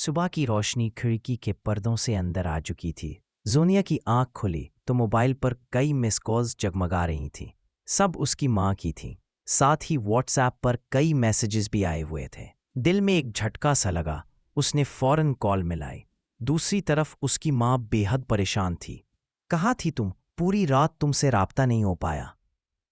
صبح کی روشنی کھڑکی کے پردوں سے اندر آ چکی تھی۔ زونیا کی آنکھ کھلی تو موبائل پر کئی مس کالز جگمگا رہی تھیں۔ سب اس کی ماں کی تھیں۔ ساتھ ہی واٹس ایپ پر کئی میسیجز بھی آئے ہوئے تھے۔ دل میں ایک جھٹکا سا لگا۔ اس نے فوراً کال ملائی۔ دوسری طرف اس کی ماں بے حد پریشان تھی۔ کہاں تھی تم؟ پوری رات تم سے رابطہ نہیں ہو پایا۔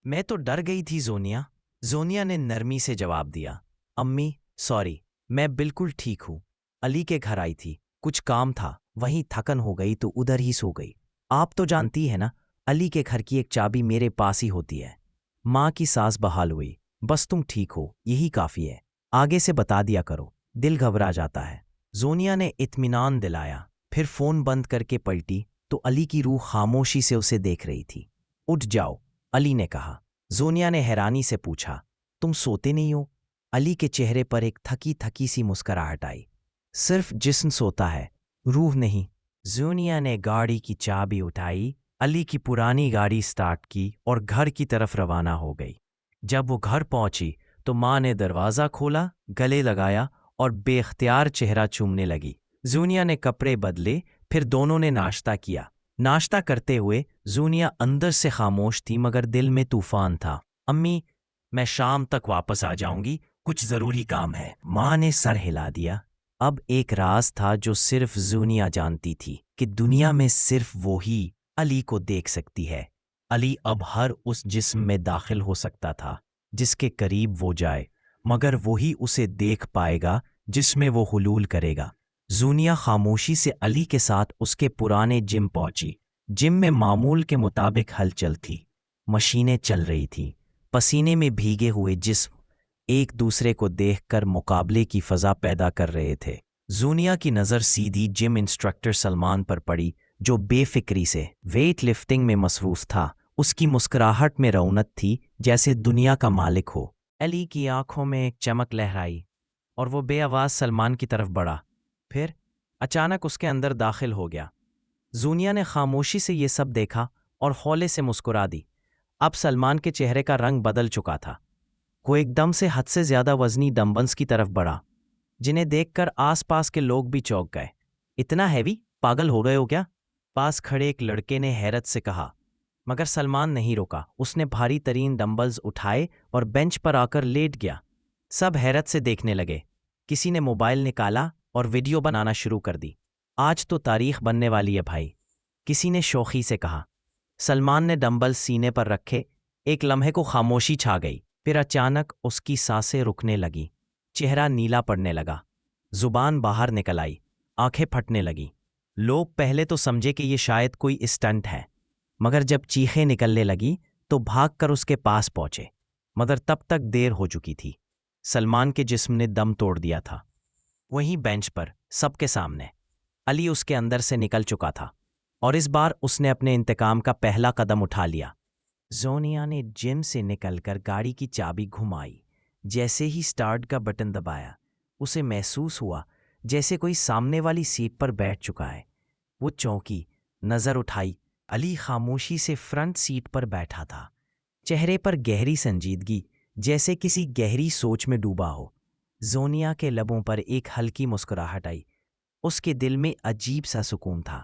میں تو ڈر گئی تھی زونیا۔ زونیا نے نرمی سے جواب دیا۔ امی سوری، میں بالکل ٹھیک ہوں۔ علی کے گھر آئی تھی، کچھ کام تھا، وہیں تھکن ہو گئی تو ادھر ہی سو گئی۔ آپ تو جانتی ہے نا، علی کے گھر کی ایک چابی میرے پاس ہی ہوتی ہے۔ ماں کی سانس بحال ہوئی۔ بس تم ٹھیک ہو، یہی کافی ہے۔ آگے سے بتا دیا کرو، دل گھبرا جاتا ہے۔ زونیا نے اطمینان دلایا، پھر فون بند کر کے پلٹی تو علی کی روح خاموشی سے اسے دیکھ رہی تھی۔ اٹھ جاؤ، علی نے کہا۔ زونیا نے حیرانی سے پوچھا، تم سوتے نہیں ہو؟ علی کے چہرے پر ایک تھکی تھکی سی مسکراہٹ آئی۔ صرف جسم سوتا ہے، روح نہیں۔ زونیا نے گاڑی کی چابی اٹھائی، علی کی پرانی گاڑی سٹارٹ کی اور گھر کی طرف روانہ ہو گئی۔ جب وہ گھر پہنچی تو ماں نے دروازہ کھولا، گلے لگایا اور بے اختیار چہرہ چومنے لگی۔ زونیا نے کپڑے بدلے، پھر دونوں نے ناشتہ کیا۔ ناشتہ کرتے ہوئے زونیا اندر سے خاموش تھی مگر دل میں طوفان تھا۔ امی، میں شام تک واپس آ جاؤں گی، کچھ ضروری کام ہے۔ ماں نے سر ہلا دیا۔ اب ایک راز تھا جو صرف زونیا جانتی تھی کہ دنیا میں صرف وہی علی کو دیکھ سکتی ہے۔ علی اب ہر اس جسم میں داخل ہو سکتا تھا جس کے قریب وہ جائے، مگر وہی اسے دیکھ پائے گا جس میں وہ حلول کرے گا۔ زونیا خاموشی سے علی کے ساتھ اس کے پرانے جم پہنچی۔ جم میں معمول کے مطابق ہلچل تھی، مشینیں چل رہی تھیں، پسینے میں بھیگے ہوئے جسم ایک دوسرے کو دیکھ کر مقابلے کی فضا پیدا کر رہے تھے۔ زونیا کی نظر سیدھی جم انسٹرکٹر سلمان پر پڑی جو بے فکری سے ویٹ لفٹنگ میں مصروف تھا۔ اس کی مسکراہٹ میں رونق تھی جیسے دنیا کا مالک ہو۔ علی کی آنکھوں میں ایک چمک لہرائی اور وہ بے آواز سلمان کی طرف بڑھا، پھر اچانک اس کے اندر داخل ہو گیا۔ زونیا نے خاموشی سے یہ سب دیکھا اور ہولے سے مسکرا دی۔ اب سلمان کے چہرے کا رنگ بدل چکا تھا۔ وہ ایک دم سے حد سے زیادہ وزنی ڈمبلز کی طرف بڑھا، جنہیں دیکھ کر آس پاس کے لوگ بھی چونک گئے۔ اتنا ہیوی؟ پاگل ہو گئے ہو کیا؟ پاس کھڑے ایک لڑکے نے حیرت سے کہا، مگر سلمان نہیں روکا۔ اس نے بھاری ترین ڈمبلز اٹھائے اور بینچ پر آ کر لیٹ گیا۔ سب حیرت سے دیکھنے لگے۔ کسی نے موبائل نکالا اور ویڈیو بنانا شروع کر دی۔ آج تو تاریخ بننے والی ہے بھائی، کسی نے شوخی سے کہا۔ سلمان نے ڈمبل سینے پر رکھے۔ ایک لمحے کو خاموشی چھا گئی، پھر اچانک اس کی سانسیں رکنے لگیں، چہرہ نیلا پڑنے لگا، زبان باہر نکل آئی، آنکھیں پھٹنے لگیں۔ لوگ پہلے تو سمجھے کہ یہ شاید کوئی اسٹنٹ ہے، مگر جب چیخیں نکلنے لگی تو بھاگ کر اس کے پاس پہنچے، مگر تب تک دیر ہو چکی تھی۔ سلمان کے جسم نے دم توڑ دیا تھا۔ وہیں بینچ پر سب کے سامنے علی اس کے اندر سے نکل چکا تھا، اور اس بار اس نے اپنے انتقام کا پہلا قدم اٹھا لیا۔ زونیا نے جم سے نکل کر گاڑی کی چابی گھمائی۔ جیسے ہی سٹارٹ کا بٹن دبایا، اسے محسوس ہوا جیسے کوئی سامنے والی سیٹ پر بیٹھ چکا ہے۔ وہ چونکی، نظر اٹھائی، علی خاموشی سے فرنٹ سیٹ پر بیٹھا تھا، چہرے پر گہری سنجیدگی، جیسے کسی گہری سوچ میں ڈوبا ہو۔ زونیا کے لبوں پر ایک ہلکی مسکراہٹ آئی۔ اس کے دل میں عجیب سا سکون تھا۔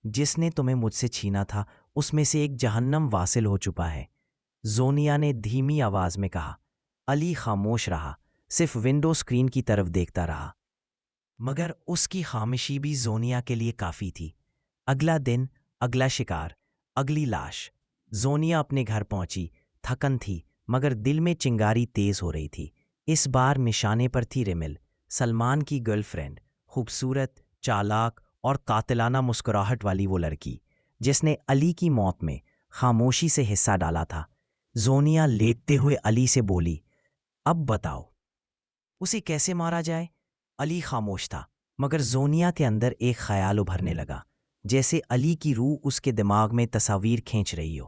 جس نے تمہیں مجھ سے چھینا تھا اس میں سے ایک جہنم واصل ہو چکا ہے، زونیا نے دھیمی آواز میں کہا۔ علی خاموش رہا، صرف ونڈو اسکرین کی طرف دیکھتا رہا، مگر اس کی خاموشی بھی زونیا کے لیے کافی تھی۔ اگلا دن، اگلا شکار، اگلی لاش۔ زونیا اپنے گھر پہنچی، تھکن تھی مگر دل میں چنگاری تیز ہو رہی تھی۔ اس بار نشانے پر تھی ریمل، سلمان کی گرل فرینڈ، خوبصورت، چالاک اور قاتلانہ مسکراہٹ والی وہ لڑکی جس نے علی کی موت میں خاموشی سے حصہ ڈالا تھا۔ زونیا لیٹتے ہوئے علی سے بولی، اب بتاؤ اسے کیسے مارا جائے؟ علی خاموش تھا، مگر زونیا کے اندر ایک خیال ابھرنے لگا، جیسے علی کی روح اس کے دماغ میں تصاویر کھینچ رہی ہو۔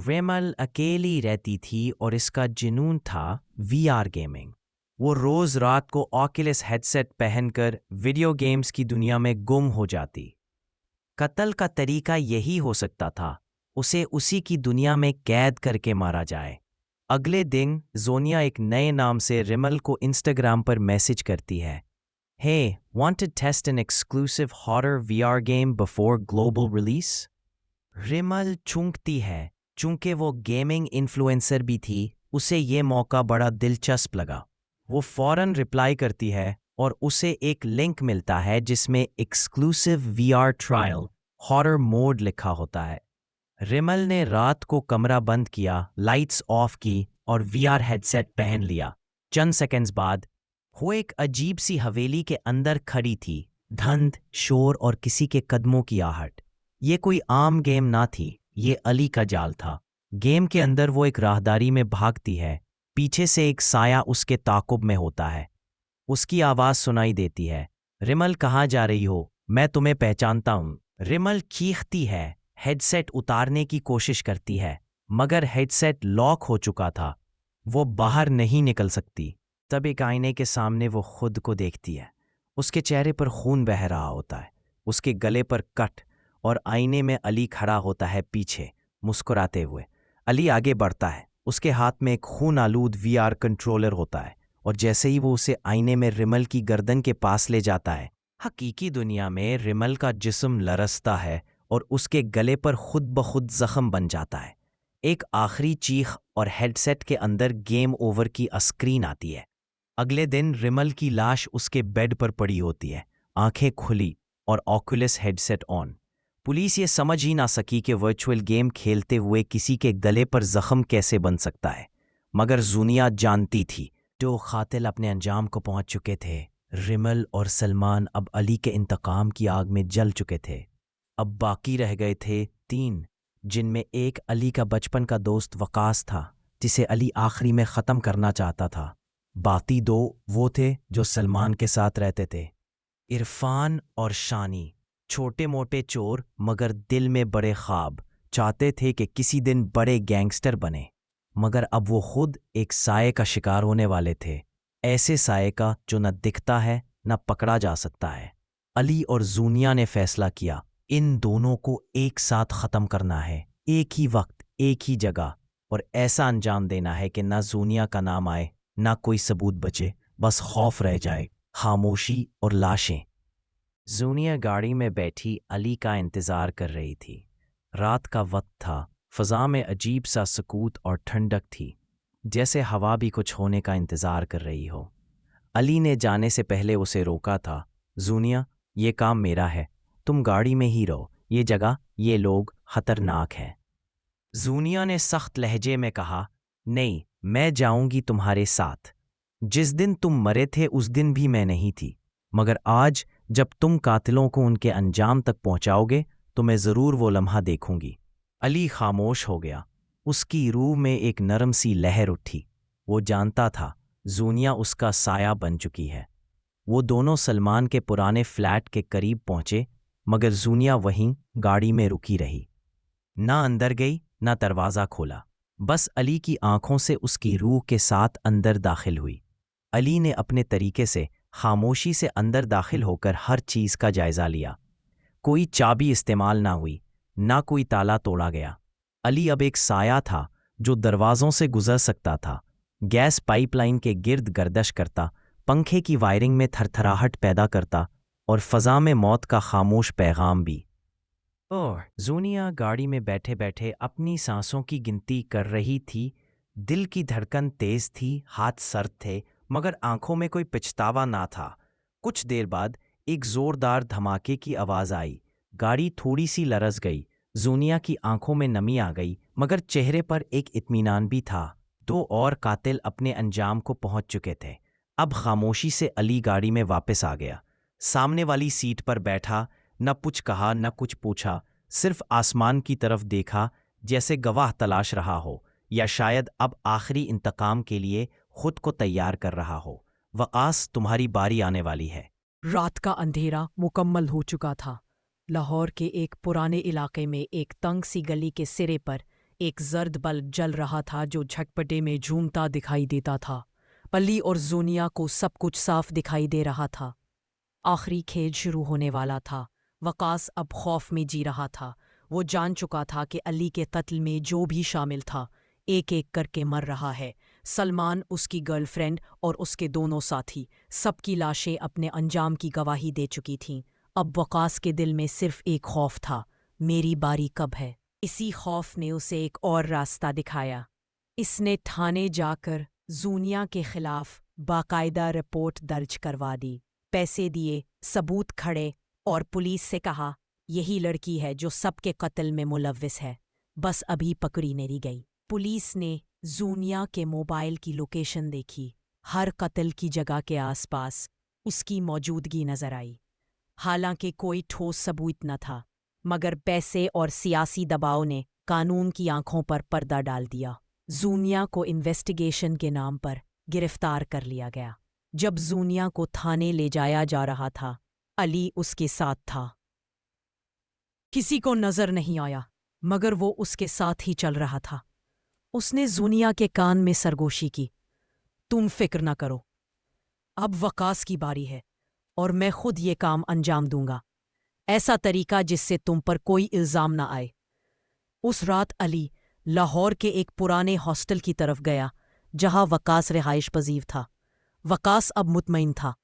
ریمل اکیلی رہتی تھی اور اس کا جنون تھا وی آر گیمنگ۔ وہ روز رات کو آکیلس ہیڈ سیٹ پہن کر ویڈیو گیمز کی دنیا میں گم ہو جاتی۔ قتل کا طریقہ یہی ہو سکتا تھا، اسے اسی کی دنیا میں قید کر کے مارا جائے۔ اگلے دن زونیا ایک نئے نام سے ریمل کو انسٹاگرام پر میسج کرتی ہے، Hey, want to test an exclusive horror VR game before global release? रिमल चूंकती है। चूंकि वो गेमिंग इन्फ्लुएंसर भी थी, उसे ये मौका बड़ा दिलचस्प लगा। वो फौरन रिप्लाई करती है और उसे एक लिंक मिलता है जिसमें exclusive VR trial horror mode लिखा होता है। रिमल ने रात को कमरा बंद किया, लाइट्स ऑफ की और VR हेडसेट पहन लिया। चंद सेकंड्स बाद वो एक अजीब सी हवेली के अंदर खड़ी थी। धुंध, शोर और किसी के कदमों की आहट। ये कोई आम गेम ना थी, ये अली का जाल था। गेम के अंदर वो एक राहदारी में भागती है। पीछे से एक साया उसके ताकुब में होता है। उसकी आवाज सुनाई देती है, रिमल कहाँ जा रही हो? मैं तुम्हें पहचानता हूँ। रिमल चीखती है, हेडसेट उतारने की कोशिश करती है, मगर हेडसेट लॉक हो चुका था। वो बाहर नहीं निकल सकती। तब एक आईने के सामने वो खुद को देखती है। उसके चेहरे पर खून बह रहा होता है, उसके गले पर कट, और आईने में अली खड़ा होता है पीछे, मुस्कुराते हुए। अली आगे बढ़ता है, उसके हाथ में एक खून आलूद VR कंट्रोलर होता है, और जैसे ही वो उसे आईने में रिमल की गर्दन के पास ले जाता है, हकीकी दुनिया में रिमल का जिस्म लरसता है और उसके गले पर खुद ब खुद जख्म बन जाता है। एक आखिरी चीख और हेडसेट के अंदर गेम ओवर की स्क्रीन आती है। अगले दिन रिमल की लाश उसके बेड पर पड़ी होती है, आंखें खुली और ऑक्यूलस हेडसेट ऑन। पुलिस ये समझ ही ना सकी कि वर्चुअल गेम खेलते हुए किसी के गले पर जख्म कैसे बन सकता है, मगर जूनिया जानती थी। जो कातिल अपने अंजाम को पहुंच चुके थे। रिमल और सलमान अब अली के इंतकाम की आग में जल चुके थे। अब बाकी रह गए थे 3, जिनमें एक अली का बचपन का दोस्त वकास था, जिसे अली आखिरी में ख़त्म करना चाहता था। बाकी 2 वो थे जो सलमान के साथ रहते थे, इरफान और शानी। छोटे मोटे चोर मगर दिल में बड़े ख्वाब। चाहते थे कि किसी दिन बड़े गैंगस्टर बने, मगर अब वो खुद एक साये का शिकार होने वाले थे। ऐसे साये का जो न दिखता है न पकड़ा जा सकता है। अली और जूनिया ने फैसला किया, इन दोनों को एक साथ ख़त्म करना है, एक ही वक्त, एक ही जगह, और ऐसा अंजाम देना है कि ना जूनिया का नाम आए, ना कोई सबूत बचे, बस खौफ रह जाए, खामोशी और लाशें। जूनिया गाड़ी में बैठी अली का इंतज़ार कर रही थी। रात का वक्त था, फ़ज़ा में अजीब सा सुकूत और ठंडक थी, जैसे हवा भी कुछ होने का इंतज़ार कर रही हो। अली ने जाने से पहले उसे रोका था, जूनिया, ये काम मेरा है, तुम गाड़ी में ही रहो, ये जगह, ये लोग ख़तरनाक हैं। जूनिया ने सख्त लहजे में कहा, नहीं, मैं जाऊंगी तुम्हारे साथ। जिस दिन तुम मरे थे उस दिन भी मैं नहीं थी, मगर आज जब तुम कातिलों को उनके अंजाम तक पहुंचाओगे तो मैं ज़रूर वो लम्हा देखूंगी। अली खामोश हो गया। उसकी रूह में एक नरम सी लहर उठी। वो जानता था जूनिया उसका साया बन चुकी है। वो दोनों सलमान के पुराने फ्लैट के करीब पहुंचे, मगर जूनिया वहीं गाड़ी में रुकी रही। ना अंदर गई, ना दरवाज़ा खोला, बस अली की आंखों से उसकी रूह के साथ अंदर दाखिल हुई। अली ने अपने तरीके से खामोशी से अंदर दाखिल होकर हर चीज़ का जायज़ा लिया। कोई चाबी इस्तेमाल ना हुई, ना कोई ताला तोड़ा गया। अली अब एक साया था जो दरवाज़ों से गुजर सकता था, गैस पाइपलाइन के गिर्द गर्दश करता, पंखे की वायरिंग में थरथराहट पैदा करता, और फ़ज़ा में मौत का खामोश पैगाम भी। और जूनिया गाड़ी में बैठे बैठे अपनी सांसों की गिनती कर रही थी। दिल की धड़कन तेज थी, हाथ सर्द थे, मगर आंखों में कोई पछतावा ना था। कुछ देर बाद एक जोरदार धमाके की आवाज़ आई। गाड़ी थोड़ी सी लरज़ गई। जूनिया की आंखों में नमी आ गई, मगर चेहरे पर एक इत्मीनान भी था। 2 और कातिल अपने अंजाम को पहुंच चुके थे। अब खामोशी से अली गाड़ी में वापस आ गया। सामने वाली सीट पर बैठा, न कुछ कहा न कुछ पूछा, सिर्फ आसमान की तरफ देखा, जैसे गवाह तलाश रहा हो, या शायद अब आखिरी इंतकाम के लिए खुद को तैयार कर रहा हो। वकास, तुम्हारी बारी आने वाली है। रात का अंधेरा मुकम्मल हो चुका था। लाहौर के एक पुराने इलाके में एक तंग सी गली के सिरे पर एक जर्द बल्ब जल रहा था जो झटपटे में झूमता दिखाई देता था। अली और जूनिया को सब कुछ साफ दिखाई दे रहा था। आखिरी खेल शुरू होने वाला था। वकास अब खौफ में जी रहा था। वो जान चुका था कि अली के कत्ल में जो भी शामिल था एक एक करके मर रहा है। सलमान, उसकी गर्लफ्रेंड और उसके दोनों साथी, सबकी लाशें अपने अंजाम की गवाही दे चुकी थीं। अब वकास के दिल में सिर्फ एक खौफ था, मेरी बारी कब है। इसी खौफ ने उसे एक और रास्ता दिखाया। इसने थाने जाकर जूनिया के खिलाफ बाकायदा रिपोर्ट दर्ज करवा दी, पैसे दिए, सबूत खड़े और पुलिस से कहा यही लड़की है जो सबके कत्ल में मुलव्विस है, बस अभी पकड़ी नहीं गई। पुलिस ने जूनिया के मोबाइल की लोकेशन देखी, हर कत्ल की जगह के आसपास उसकी मौजूदगी नजर आई। हालांकि कोई ठोस सबूत न था, मगर पैसे और सियासी दबाव ने कानून की आंखों पर पर्दा डाल दिया। जूनिया को इन्वेस्टिगेशन के नाम पर गिरफ्तार कर लिया गया। जब जूनिया को थाने ले जाया जा रहा था, अली उसके साथ था। किसी को नजर नहीं आया, मगर वो उसके साथ ही चल रहा था। उसने जूनिया के कान में सरगोशी की, तुम फिक्र न करो, अब वकास की बारी है और मैं खुद ये काम अंजाम दूंगा, ऐसा तरीका जिससे तुम पर कोई इल्जाम न आए। उस रात अली लाहौर के एक पुराने हॉस्टल की तरफ गया जहां वकास रिहाइश पजीर था। वकास अब मुतमईन था।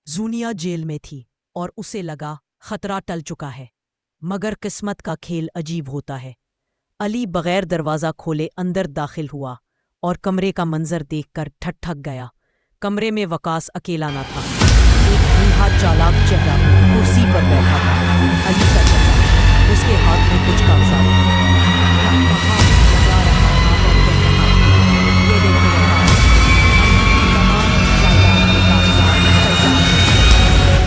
जूनिया जेल में थी और उसे लगा खतरा टल चुका है, मगर किस्मत का खेल अजीब होता है। अली बगैर दरवाज़ा खोले अंदर दाखिल हुआ और कमरे का मंजर देखकर ठठक गया। कमरे में वकास अकेला न था। एक बूढ़ा चालाक चेहरा कुर्सी पर बैठा था, अली का चेहरा, उसके हाथ में कुछ कागजात थे। कहाँ लगा रहा था और कह रहा, ये देखो वकास, तमाम जायदाद के कागजात तैयार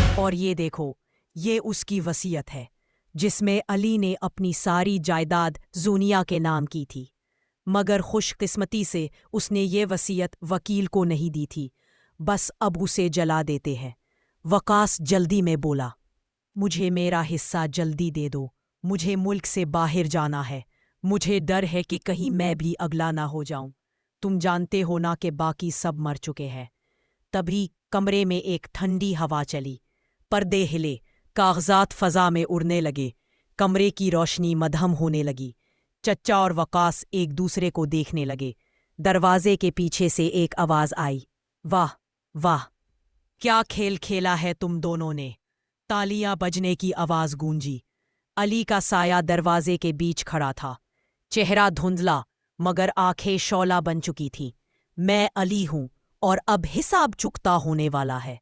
हैं। और ये देखो, ये उसकी वसीयत है जिसमें अली ने अपनी सारी जायदाद जूनिया के नाम की थी, मगर खुशकिस्मती से उसने ये वसीयत वकील को नहीं दी थी, बस अब उसे जला देते हैं। वकास जल्दी में बोला, मुझे मेरा हिस्सा जल्दी दे दो, मुझे मुल्क से बाहर जाना है, मुझे डर है कि कहीं मैं भी अगला ना हो जाऊं। तुम जानते हो ना कि बाकी सब मर चुके हैं। तभी कमरे में एक ठंडी हवा चली, पर्दे हिले, कागजात फजा में उड़ने लगे, कमरे की रोशनी मद्धम होने लगी। चच्चा और वकास एक दूसरे को देखने लगे। दरवाजे के पीछे से एक आवाज आई, वाह वाह, क्या खेल खेला है तुम दोनों ने। तालियां बजने की आवाज गूंजी। अली का साया दरवाजे के बीच खड़ा था, चेहरा धुंधला मगर आंखें शौला बन चुकी थीं। मैं अली हूं और अब हिसाब चुकता होने वाला है।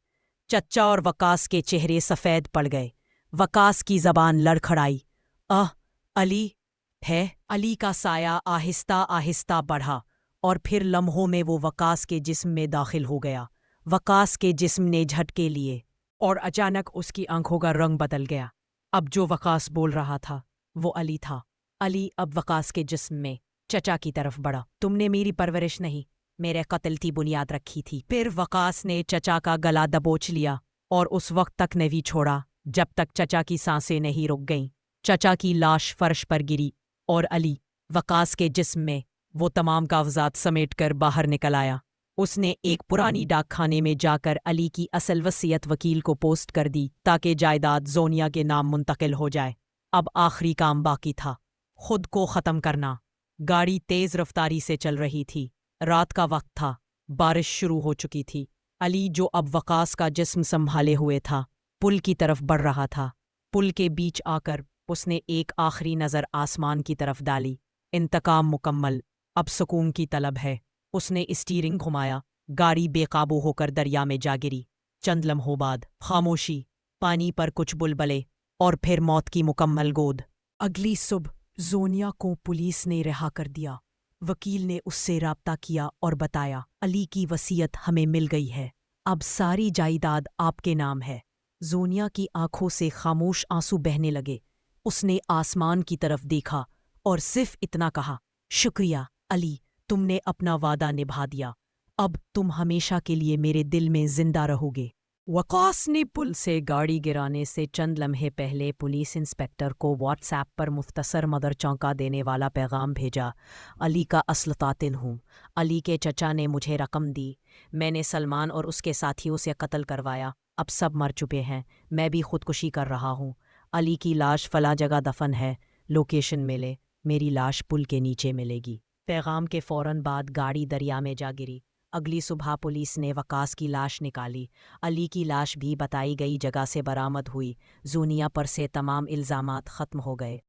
चच्चा और वकास के चेहरे सफ़ेद पड़ गए। वकास की जबान लड़खड़ाई, अली है। अली का साया आहिस्ता आहिस्ता बढ़ा और फिर लम्हों में वो वकास के जिस्म में दाखिल हो गया। वकास के जिस्म ने झटके लिए और अचानक उसकी आंखों का रंग बदल गया। अब जो वकास बोल रहा था वो अली था। अली अब वकास के जिस्म में चचा की तरफ बढ़ा। तुमने मेरी परवरिश नहीं, मेरे कत्ल की बुनियाद रखी थी। फिर वकास ने चचा का गला दबोच लिया और उस वक्त तक नहीं छोड़ा जब तक चचा की सांसें नहीं रुक गईं। चचा की लाश फर्श पर गिरी और अली वकास के जिस्म में वो तमाम कागजात समेटकर बाहर निकल आया। उसने एक पुरानी डाकखाने में जाकर अली की असल वसीयत वकील को पोस्ट कर दी ताकि जायदाद जोनिया के नाम मुंतकिल हो जाए। अब आखिरी काम बाकी था, खुद को ख़त्म करना। गाड़ी तेज़ रफ्तारी से चल रही थी। रात का वक्त था, बारिश शुरू हो चुकी थी। अली, जो अब वकास का जिस्म संभाले हुए था, पुल की तरफ बढ़ रहा था। पुल के बीच आकर उसने एक आखिरी नज़र आसमान की तरफ डाली। इंतकाम मुकम्मल, अब सुकून की तलब है। उसने स्टीयरिंग घुमाया, गाड़ी बेकाबू होकर दरिया में जा गिरी। चंद लम्हों बाद खामोशी, पानी पर कुछ बुलबले और फिर मौत की मुकम्मल गोद। अगली सुबह जोनिया को पुलिस ने रिहा कर दिया। वकील ने उससे राब्ता किया और बताया, अली की वसीयत हमें मिल गई है, अब सारी जायदाद आपके नाम है। जोनिया की आंखों से खामोश आंसू बहने लगे। उसने आसमान की तरफ देखा और सिर्फ इतना कहा, शुक्रिया अली, तुमने अपना वादा निभा दिया, अब तुम हमेशा के लिए मेरे दिल में जिंदा रहोगे। वकास ने पुल से गाड़ी गिराने से चंद लम्हे पहले पुलिस इंस्पेक्टर को व्हाट्सएप पर मुख्तसर मगर चौंका देने वाला पैगाम भेजा, अली का असल कातिल हूँ। अली के चचा ने मुझे रकम दी, मैंने सलमान और उसके साथियों से कत्ल करवाया, अब सब मर चुके हैं, मैं भी खुदकुशी कर रहा हूँ। अली की लाश फला जगह दफन है, लोकेशन मिले, मेरी लाश पुल के नीचे मिलेगी। پیغام کے فوراً بعد گاڑی دریا میں جا گری۔ اگلی صبح پولیس نے وقاص کی لاش نکالی۔ علی کی لاش بھی بتائی گئی جگہ سے برآمد ہوئی۔ زونیا پر سے تمام الزامات ختم ہو گئے۔